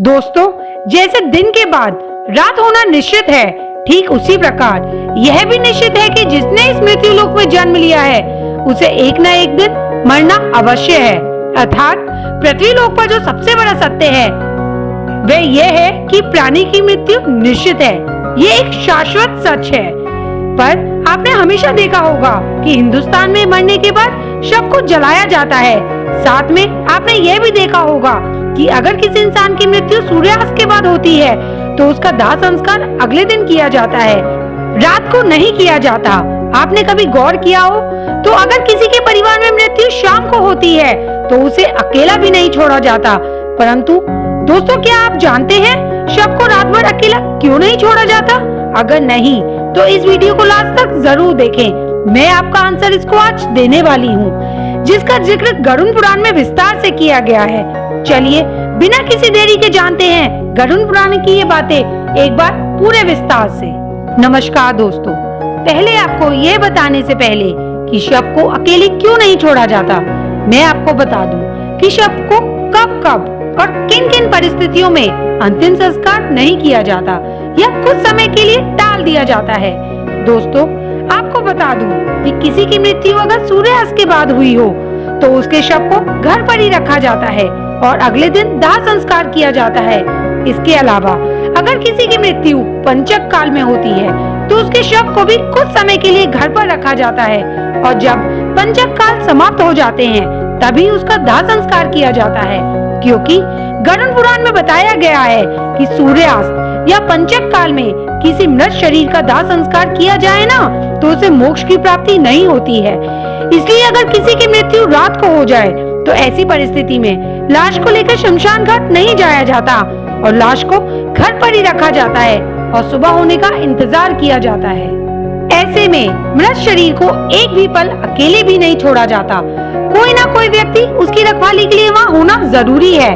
दोस्तों, जैसे दिन के बाद रात होना निश्चित है, ठीक उसी प्रकार यह भी निश्चित है कि जिसने इस मृत्यु लोक में जन्म लिया है उसे एक न एक दिन मरना अवश्य है। अर्थात पृथ्वी लोक पर जो सबसे बड़ा सत्य है वह यह है कि प्राणी की मृत्यु निश्चित है। ये एक शाश्वत सच है। पर आपने हमेशा देखा होगा कि हिंदुस्तान में मरने के बाद शव को जलाया जाता है। साथ में आपने यह भी देखा होगा कि अगर किसी इंसान की मृत्यु सूर्यास्त के बाद होती है तो उसका दाह संस्कार अगले दिन किया जाता है, रात को नहीं किया जाता। आपने कभी गौर किया हो तो अगर किसी के परिवार में मृत्यु शाम को होती है तो उसे अकेला भी नहीं छोड़ा जाता। परंतु दोस्तों, क्या आप जानते हैं शव को रात भर अकेला क्यों नहीं छोड़ा जाता? अगर नहीं तो इस वीडियो को लास्ट तक जरूर देखें। मैं आपका आंसर इसको आज देने वाली हूँ, जिसका जिक्र गरुड़ पुराण में विस्तार से किया गया है। चलिए बिना किसी देरी के जानते हैं गरुड़ पुराण की ये बातें एक बार पूरे विस्तार से। नमस्कार दोस्तों, पहले आपको ये बताने से पहले कि शव को अकेले क्यों नहीं छोड़ा जाता, मैं आपको बता दूं कि शव को कब कब और किन किन परिस्थितियों में अंतिम संस्कार नहीं किया जाता या कुछ समय के लिए टाल दिया जाता है। दोस्तों, आपको बता दूं कि किसी की मृत्यु अगर सूर्यास्त के बाद हुई हो तो उसके शव को घर पर ही रखा जाता है और अगले दिन दाह संस्कार किया जाता है। इसके अलावा अगर किसी की मृत्यु पंचक काल में होती है तो उसके शव को भी कुछ समय के लिए घर पर रखा जाता है और जब पंचक काल समाप्त हो जाते हैं तभी उसका दाह संस्कार किया जाता है। क्योंकि गरुड़ पुराण में बताया गया है कि सूर्यास्त या पंचक काल में किसी मृत शरीर का दाह संस्कार किया जाए ना तो उसे मोक्ष की प्राप्ति नहीं होती है। इसलिए अगर किसी की मृत्यु रात को हो जाए तो ऐसी परिस्थिति में लाश को लेकर शमशान घाट नहीं जाया जाता और लाश को घर पर ही रखा जाता है और सुबह होने का इंतजार किया जाता है। ऐसे में मृत शरीर को एक भी पल अकेले भी नहीं छोड़ा जाता। कोई ना कोई व्यक्ति उसकी रखवाली के लिए वहाँ होना जरूरी है।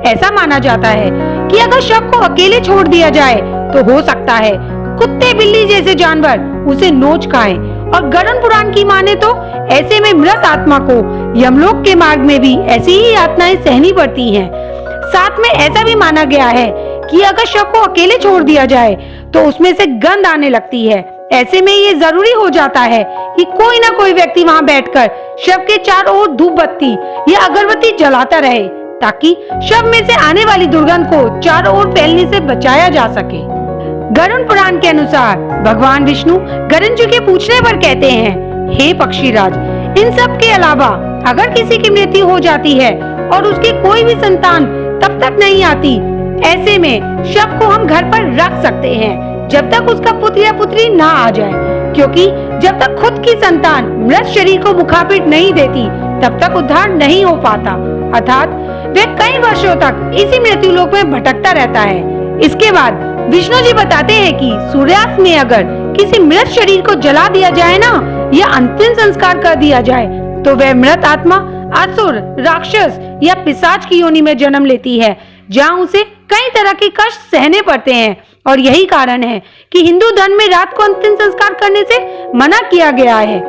ऐसा माना जाता है कि अगर शव को अकेले छोड़ दिया जाए तो हो सकता है कुत्ते बिल्ली जैसे जानवर उसे नोच खाएं। और गरुड़ पुराण की माने तो ऐसे में मृत आत्मा को यमलोक के मार्ग में भी ऐसी ही यातनाएं सहनी पड़ती हैं। साथ में ऐसा भी माना गया है कि अगर शव को अकेले छोड़ दिया जाए तो उसमें से गंध आने लगती है। ऐसे में ये जरूरी हो जाता है कि कोई ना कोई व्यक्ति वहाँ बैठकर शव के चारों ओर धूप बत्ती या अगरबत्ती जलाता रहे ताकि शव में से आने वाली दुर्गंध को चारों ओर फैलने से बचाया जा सके। गरुड़ पुराण के अनुसार भगवान विष्णु गरुड़ जी के पूछने पर कहते हैं, हे पक्षीराज, इन सब के अलावा अगर किसी की मृत्यु हो जाती है और उसकी कोई भी संतान तब तक नहीं आती, ऐसे में शव को हम घर पर रख सकते हैं जब तक उसका पुत्र या पुत्री ना आ जाए। क्योंकि जब तक खुद की संतान मृत शरीर को मुखापिट नहीं देती तब तक उद्धार नहीं हो पाता। अर्थात वह कई वर्षों तक इसी मृत्यु लोक में भटकता रहता है। इसके बाद विष्णु जी बताते हैं कि सूर्यास्त में अगर किसी मृत शरीर को जला दिया जाए ना या अंतिम संस्कार कर दिया जाए तो वह मृत आत्मा असुर, राक्षस या पिशाच की योनि में जन्म लेती है, जहाँ उसे कई तरह के कष्ट सहने पड़ते हैं। और यही कारण है कि हिंदू धर्म में रात को अंतिम संस्कार करने से मना किया गया है।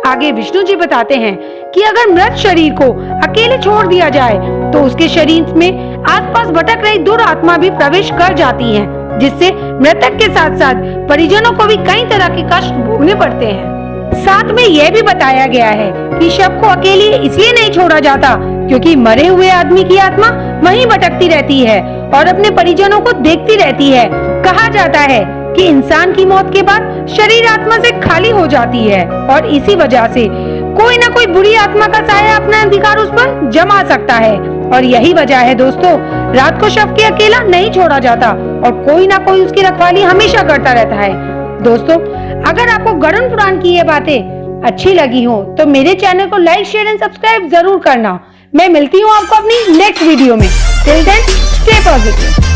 आगे विष्णु जी बताते हैं कि अगर मृत शरीर को अकेले छोड़ दिया जाए तो उसके शरीर में आसपास भटक रही दुरात्मा भी प्रवेश कर जाती हैं, जिससे मृतक के साथ साथ परिजनों को भी कई तरह के कष्ट भोगने पड़ते हैं। साथ में यह भी बताया गया है कि शव को अकेले इसलिए नहीं छोड़ा जाता क्योंकि मरे हुए आदमी की आत्मा वहीं भटकती रहती है और अपने परिजनों को देखती रहती है। कहा जाता है कि इंसान की मौत के बाद शरीर आत्मा से खाली हो जाती है और इसी वजह से कोई ना कोई बुरी आत्मा का साया अपना अधिकार उस पर जमा सकता है। और यही वजह है दोस्तों, रात को शव के अकेला नहीं छोड़ा जाता और कोई ना कोई उसकी रखवाली हमेशा करता रहता है। दोस्तों, अगर आपको गरुड़ पुराण की ये बातें अच्छी लगी हो तो मेरे चैनल को लाइक, शेयर एंड सब्सक्राइब जरूर करना। मैं मिलती हूँ आपको अपनी नेक्स्ट वीडियो में। Till then stay positive.